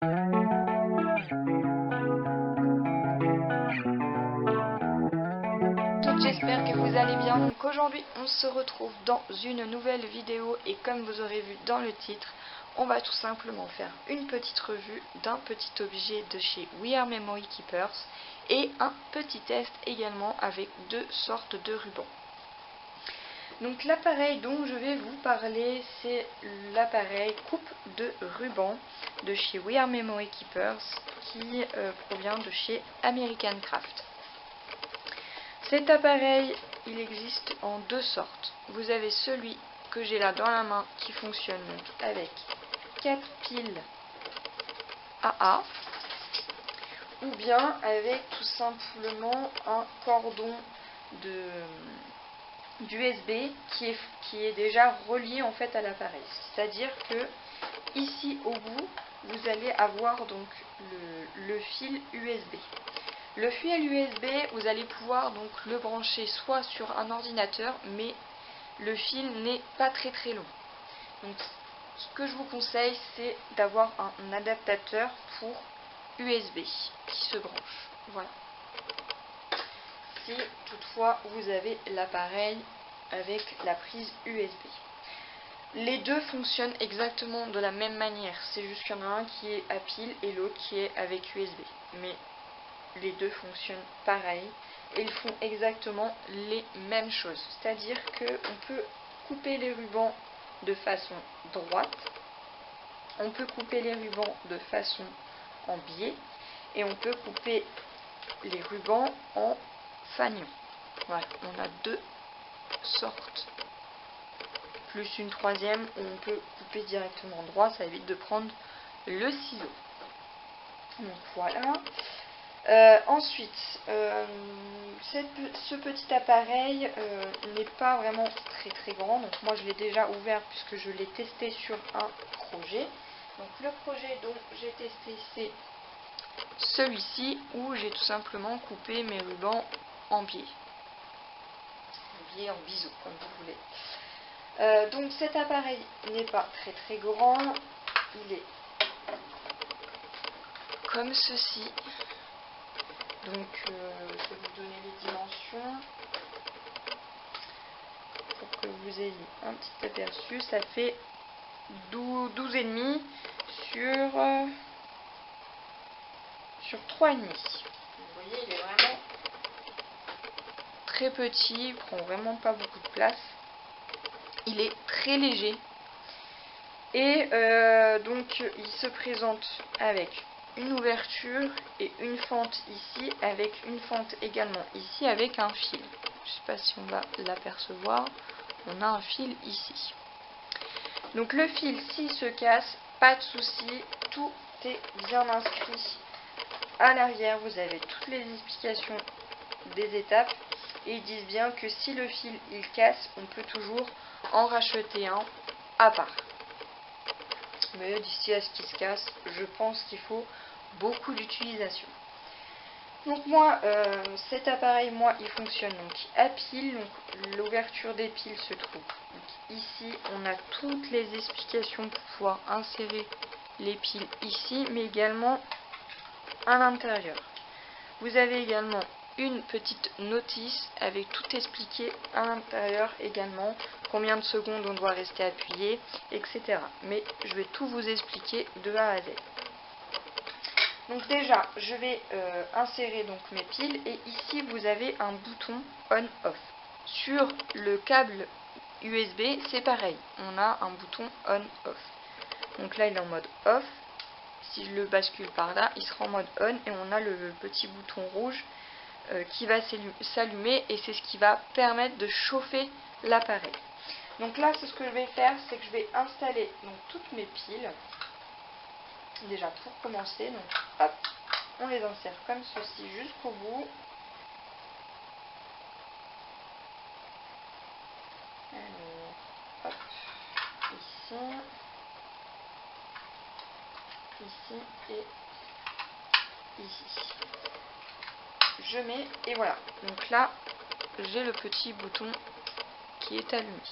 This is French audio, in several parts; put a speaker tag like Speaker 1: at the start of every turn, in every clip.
Speaker 1: J'espère que vous allez bien. Donc aujourd'hui on se retrouve dans une nouvelle vidéo et comme vous aurez vu dans le titre, on va tout simplement faire une petite revue d'un petit objet de chez We Are Memory Keepers et un petit test également avec deux sortes de rubans. Donc l'appareil dont je vais vous parler, c'est l'appareil coupe de ruban de chez We Are Memory Keepers qui provient de chez American Craft. Cet appareil, il existe en deux sortes. Vous avez celui que j'ai là dans la main qui fonctionne donc avec 4 piles AA ou bien avec tout simplement un cordon d'USB qui est déjà relié en fait à l'appareil. C'est-à-dire que ici au bout, vous allez avoir donc le fil USB. Le fil USB, vous allez pouvoir donc le brancher soit sur un ordinateur, mais le fil n'est pas très long. Donc, ce que je vous conseille, c'est d'avoir un adaptateur pour USB qui se branche. Voilà. Si toutefois vous avez l'appareil avec la prise USB. Les deux fonctionnent exactement de la même manière. C'est juste qu'il y en a un qui est à pile et l'autre qui est avec USB. Mais les deux fonctionnent pareil et ils font exactement les mêmes choses. C'est-à-dire qu'on peut couper les rubans de façon droite, on peut couper les rubans de façon en biais et on peut couper les rubans en fanion. Voilà, on a deux sortes, plus une troisième où on peut couper directement droit, ça évite de prendre le ciseau. Donc voilà. Ensuite, ce petit appareil n'est pas vraiment très grand. Donc moi je l'ai déjà ouvert puisque je l'ai testé sur un projet. Donc le projet dont j'ai testé, c'est celui-ci où j'ai tout simplement coupé mes rubans en biais. En biais, en biseau, comme vous voulez. Donc cet appareil n'est pas très grand. Il est comme ceci. Donc je vais vous donner les dimensions pour que vous ayez un petit aperçu. Ça fait 12,5 sur 3,5. Vous voyez, il est vraiment très petit, il prend vraiment pas beaucoup de place. Il est très léger. Et donc il se présente avec une ouverture et une fente ici, avec une fente également ici avec un fil. Je ne sais pas si on va l'apercevoir. On a un fil ici. Donc le fil, s'il se casse, pas de souci, tout est bien inscrit à l'arrière. Vous avez toutes les explications des étapes et ils disent bien que si le fil il casse, on peut toujours en racheter un à part. Mais d'ici à ce qu'il se casse, je pense qu'il faut beaucoup d'utilisation. Donc moi, cet appareil, il fonctionne donc à pile. Donc l'ouverture des piles se trouve donc ici. On a toutes les explications pour pouvoir insérer les piles ici, mais également à l'intérieur. Vous avez également une petite notice avec tout expliqué à l'intérieur également, combien de secondes on doit rester appuyé, etc. Mais je vais tout vous expliquer de A à Z. Donc déjà, je vais insérer donc mes piles et ici vous avez un bouton on-off. Sur le câble USB, c'est pareil, on a un bouton on-off. Donc là, il est en mode off. Si je le bascule par là, il sera en mode on et on a le petit bouton rouge qui va s'allumer et c'est ce qui va permettre de chauffer l'appareil. Donc là, ce que je vais faire, c'est que je vais installer donc toutes mes piles. Déjà pour commencer, donc hop, on les insère comme ceci jusqu'au bout. Alors, hop, ici et ici. Je mets et voilà. Donc là, j'ai le petit bouton qui est allumé.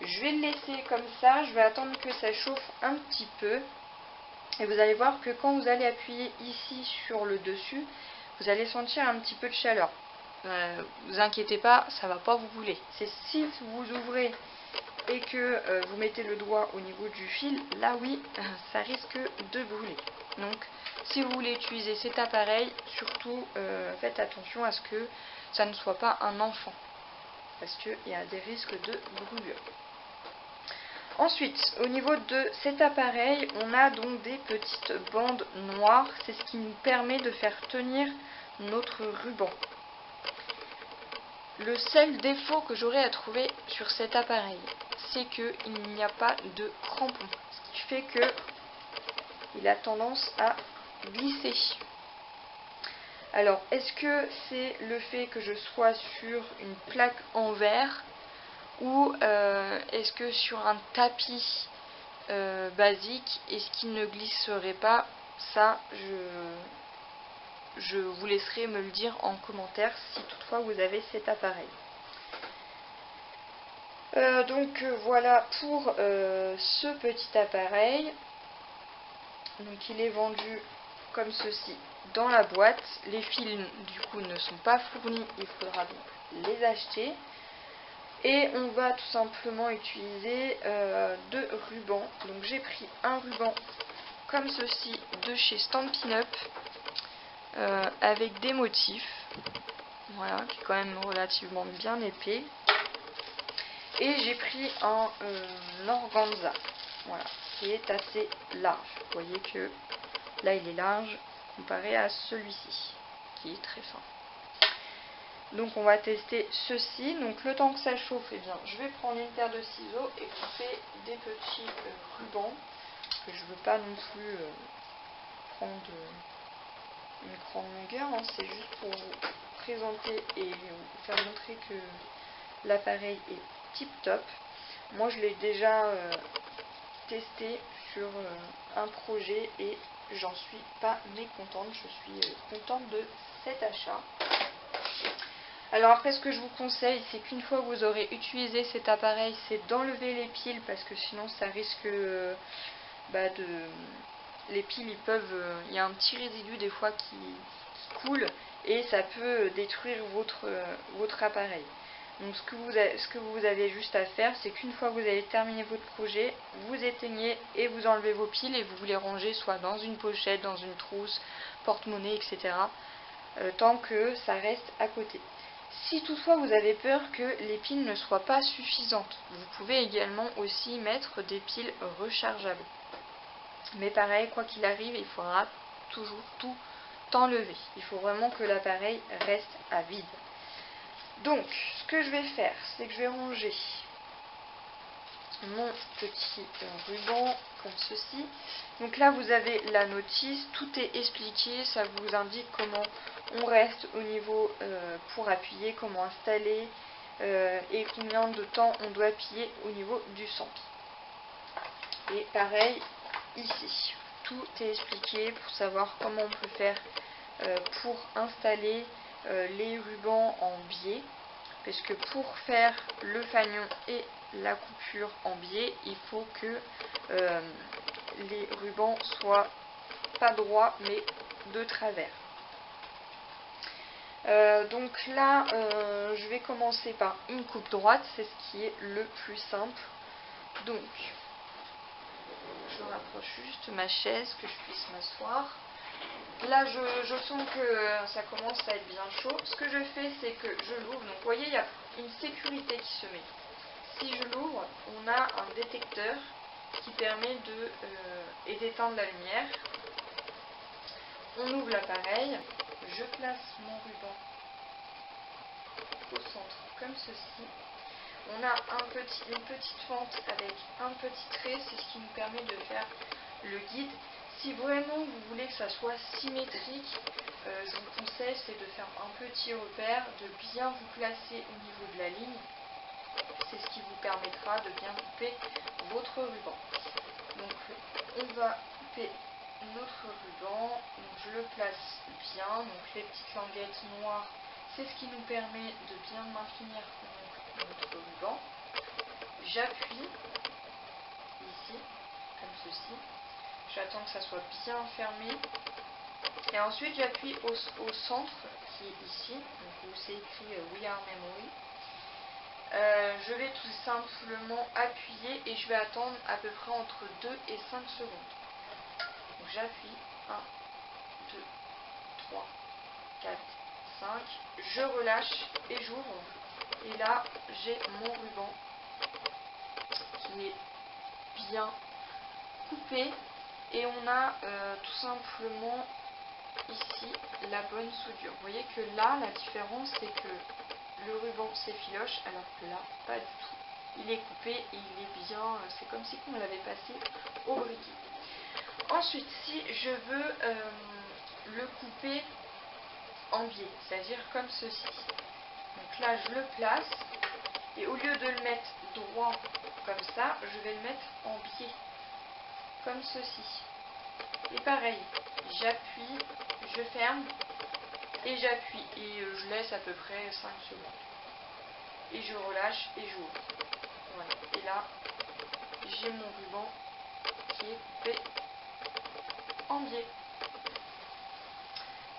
Speaker 1: Je vais le laisser comme ça, je vais attendre que ça chauffe un petit peu. Et vous allez voir que quand vous allez appuyer ici sur le dessus, vous allez sentir un petit peu de chaleur. Vous inquiétez pas, ça va pas vous brûler. C'est si vous ouvrez et que vous mettez le doigt au niveau du fil, là oui, ça risque de brûler. Donc si vous voulez utiliser cet appareil, surtout faites attention à ce que ça ne soit pas un enfant, parce qu'il y a des risques de brûlure. Ensuite, au niveau de cet appareil, on a donc des petites bandes noires. C'est ce qui nous permet de faire tenir notre ruban. Le seul défaut que j'aurais à trouver sur cet appareil, c'est qu'il n'y a pas de crampon. Ce qui fait qu'il a tendance à glisser. Alors, est-ce que c'est le fait que je sois sur une plaque en verre ou est-ce que sur un tapis basique, est-ce qu'il ne glisserait pas? Ça, je vous laisserai me le dire en commentaire si toutefois vous avez cet appareil. Donc voilà pour ce petit appareil. Donc il est vendu comme ceci dans la boîte. Les fils du coup ne sont pas fournis, il faudra donc les acheter. Et on va tout simplement utiliser deux rubans. Donc j'ai pris un ruban comme ceci de chez Stampin' Up avec des motifs. Voilà, qui est quand même relativement bien épais. Et j'ai pris un organza, voilà, qui est assez large. Vous voyez que là il est large comparé à celui-ci, qui est très fin. Donc on va tester ceci. Donc le temps que ça chauffe, eh bien, je vais prendre une paire de ciseaux et couper des petits rubans. Que je ne veux pas non plus prendre une grande longueur. Hein. C'est juste pour vous présenter et vous faire montrer que l'appareil est tip top. Moi je l'ai déjà testé sur un projet et j'en suis pas mécontente. Je suis contente de cet achat. Alors après, ce que je vous conseille, c'est qu'une fois que vous aurez utilisé cet appareil, c'est d'enlever les piles parce que sinon ça risque les piles, il y a un petit résidu des fois qui coule et ça peut détruire votre appareil. Donc ce que vous avez juste à faire, c'est qu'une fois que vous avez terminé votre projet, vous éteignez et vous enlevez vos piles et vous les rangez soit dans une pochette, dans une trousse, porte-monnaie, etc. Tant que ça reste à côté. Si toutefois vous avez peur que les piles ne soient pas suffisantes, vous pouvez également aussi mettre des piles rechargeables. Mais pareil, quoi qu'il arrive, il faudra toujours tout enlever. Il faut vraiment que l'appareil reste à vide. Donc, ce que je vais faire, c'est que je vais ranger mon petit ruban comme ceci. Donc là, vous avez la notice, tout est expliqué, ça vous indique comment on reste au niveau pour appuyer, comment installer et combien de temps on doit appuyer au niveau du centre. Et pareil ici, tout est expliqué pour savoir comment on peut faire pour installer les rubans en biais, parce que pour faire le fanion et la coupure en biais, il faut que les rubans soient pas droits mais de travers. Donc là, je vais commencer par une coupe droite, c'est ce qui est le plus simple. Donc, je rapproche juste ma chaise, que je puisse m'asseoir. Là, je sens que ça commence à être bien chaud. Ce que je fais, c'est que je l'ouvre. Donc, vous voyez, il y a une sécurité qui se met. Si je l'ouvre, on a un détecteur qui permet d'éteindre la lumière. On ouvre l'appareil. Je place mon ruban au centre, comme ceci. On a une petite fente avec un petit trait, c'est ce qui nous permet de faire le guide. Si vraiment vous voulez que ça soit symétrique, je vous conseille c'est de faire un petit repère, de bien vous placer au niveau de la ligne. C'est ce qui vous permettra de bien couper votre ruban. Donc on va couper notre ruban, donc je le place bien, donc les petites languettes noires, c'est ce qui nous permet de bien maintenir notre ruban. J'appuie ici, comme ceci. J'attends que ça soit bien fermé. Et ensuite j'appuie au centre qui est ici, donc où c'est écrit We Are Memory. Je vais tout simplement appuyer et je vais attendre à peu près entre 2 et 5 secondes. Donc j'appuie 1, 2, 3, 4, 5. Je relâche et j'ouvre. Et là j'ai mon ruban qui est bien coupé. Et on a tout simplement ici la bonne soudure. Vous voyez que là la différence c'est que le ruban s'effiloche alors que là pas du tout. Il est coupé et il est bien, c'est comme si on l'avait passé au briquet. Ensuite si je veux le couper en biais, c'est-à-dire comme ceci. Donc là je le place et au lieu de le mettre droit comme ça, je vais le mettre en biais comme ceci. Et pareil, j'appuie, je ferme et j'appuie et je laisse à peu près 5 secondes. Et je relâche et j'ouvre. Voilà. Et là, j'ai mon ruban qui est coupé en biais.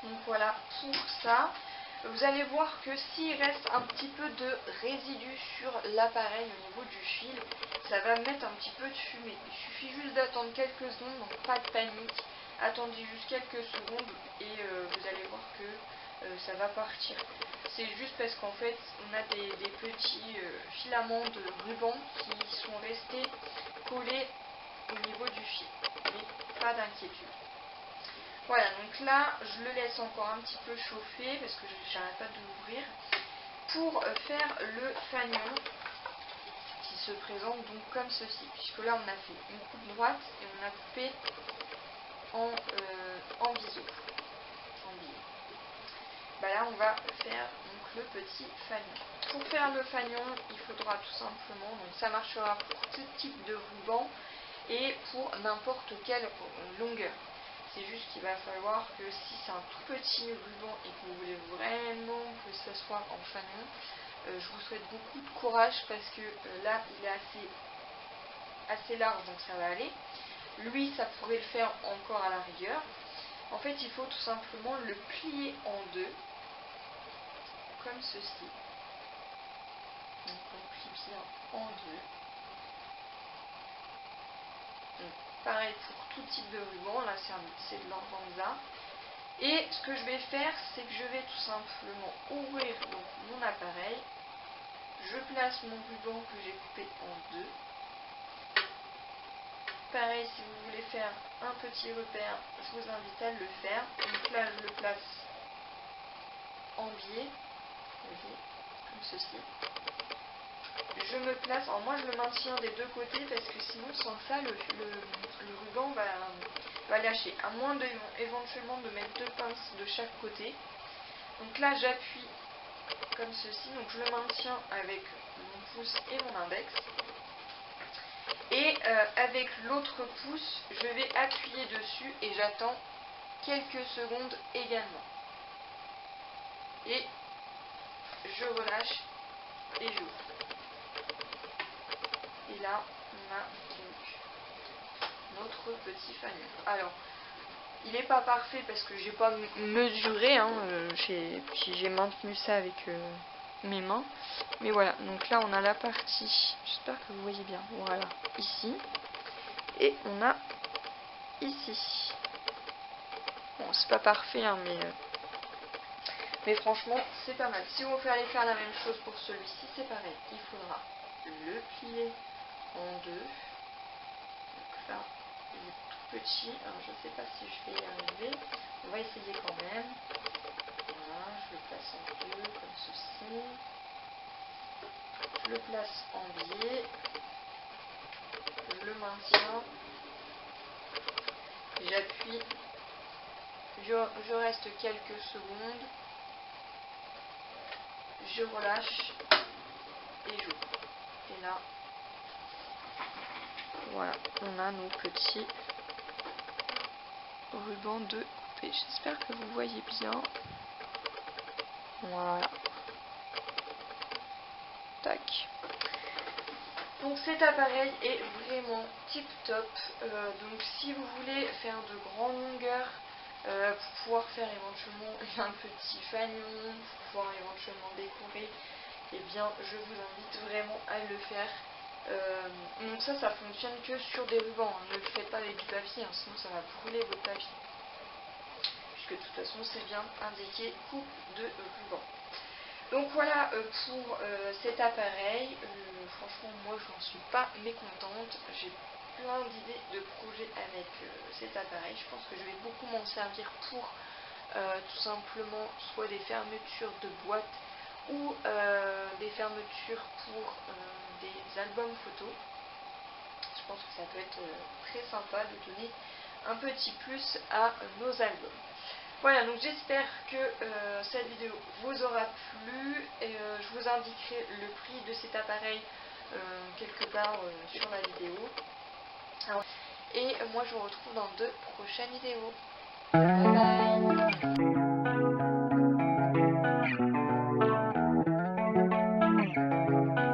Speaker 1: Donc voilà pour ça. Vous allez voir que s'il reste un petit peu de résidus sur l'appareil au niveau du fil, ça va mettre un petit peu de fumée. Il suffit juste d'attendre quelques secondes, donc pas de panique. Attendez juste quelques secondes et vous allez voir que ça va partir. C'est juste parce qu'en fait on a des petits filaments de ruban qui sont restés collés au niveau du fil. Mais pas d'inquiétude. Voilà, donc là je le laisse encore un petit peu chauffer parce que j'arrête pas de l'ouvrir pour faire le fanion qui se présente donc comme ceci, puisque là on a fait une coupe droite et on a coupé en biseau. Bah là on va faire donc le petit fanion. Pour faire le fanion il faudra tout simplement, donc ça marchera pour tout type de ruban et pour n'importe quelle longueur. C'est juste qu'il va falloir que si c'est un tout petit ruban et que vous voulez vraiment que ce soit en fanion, je vous souhaite beaucoup de courage parce que là il est assez large donc ça va aller. Lui ça pourrait le faire encore à la rigueur. En fait il faut tout simplement le plier en deux comme ceci. Donc on plie bien en deux. Donc, pareil pour tout type de ruban, là c'est de l'organza. Et ce que je vais faire, c'est que je vais tout simplement ouvrir donc, mon appareil. Je place mon ruban que j'ai coupé en deux. Pareil, si vous voulez faire un petit repère, je vous invite à le faire. Donc là, je le place en biais, vous voyez, comme ceci. Je me place, alors moi je le maintiens des deux côtés parce que sinon sans ça le ruban va lâcher, à moins éventuellement de mettre deux pinces de chaque côté. Donc là j'appuie comme ceci, donc je le maintiens avec mon pouce et mon index. Et avec l'autre pouce, je vais appuyer dessus et j'attends quelques secondes également. Et je relâche et j'ouvre. Et là, on a donc notre petit fanion. Alors, il n'est pas parfait parce que j'ai pas mesuré, hein, j'ai maintenu ça avec mes mains. Mais voilà, donc là on a la partie, j'espère que vous voyez bien, voilà, ici. Et on a ici. Bon, c'est pas parfait, hein, mais franchement, c'est pas mal. Si vous allez faire la même chose pour celui-ci, c'est pareil. Il faudra le plier en deux. Donc là, il est tout petit. Alors, je sais pas si je vais y arriver. On va essayer quand même. Voilà, je le place en deux, comme ceci. Je le place en biais. Je le maintiens. J'appuie. Je reste quelques secondes. Je relâche. Et j'ouvre. Et là, voilà, on a nos petits rubans de coupé. J'espère que vous voyez bien. Voilà. Tac. Donc cet appareil est vraiment tip top. Donc si vous voulez faire de grandes longueurs, pour pouvoir faire éventuellement un petit fanion, pour pouvoir éventuellement décorer, eh bien je vous invite vraiment à le faire. Donc ça fonctionne que sur des rubans, hein. Ne le faites pas avec du papier, hein, sinon ça va brûler votre papier. Puisque de toute façon c'est bien indiqué coupe de ruban. Donc voilà pour cet appareil. Franchement moi je n'en suis pas mécontente. J'ai plein d'idées de projets avec cet appareil. Je pense que je vais beaucoup m'en servir pour tout simplement soit des fermetures de boîtes ou des fermetures pour des albums photos. Je pense que ça peut être très sympa de donner un petit plus à nos albums. Voilà, donc j'espère que cette vidéo vous aura plu. Et, je vous indiquerai le prix de cet appareil quelque part sur la vidéo. Et moi je vous retrouve dans de prochaines vidéos.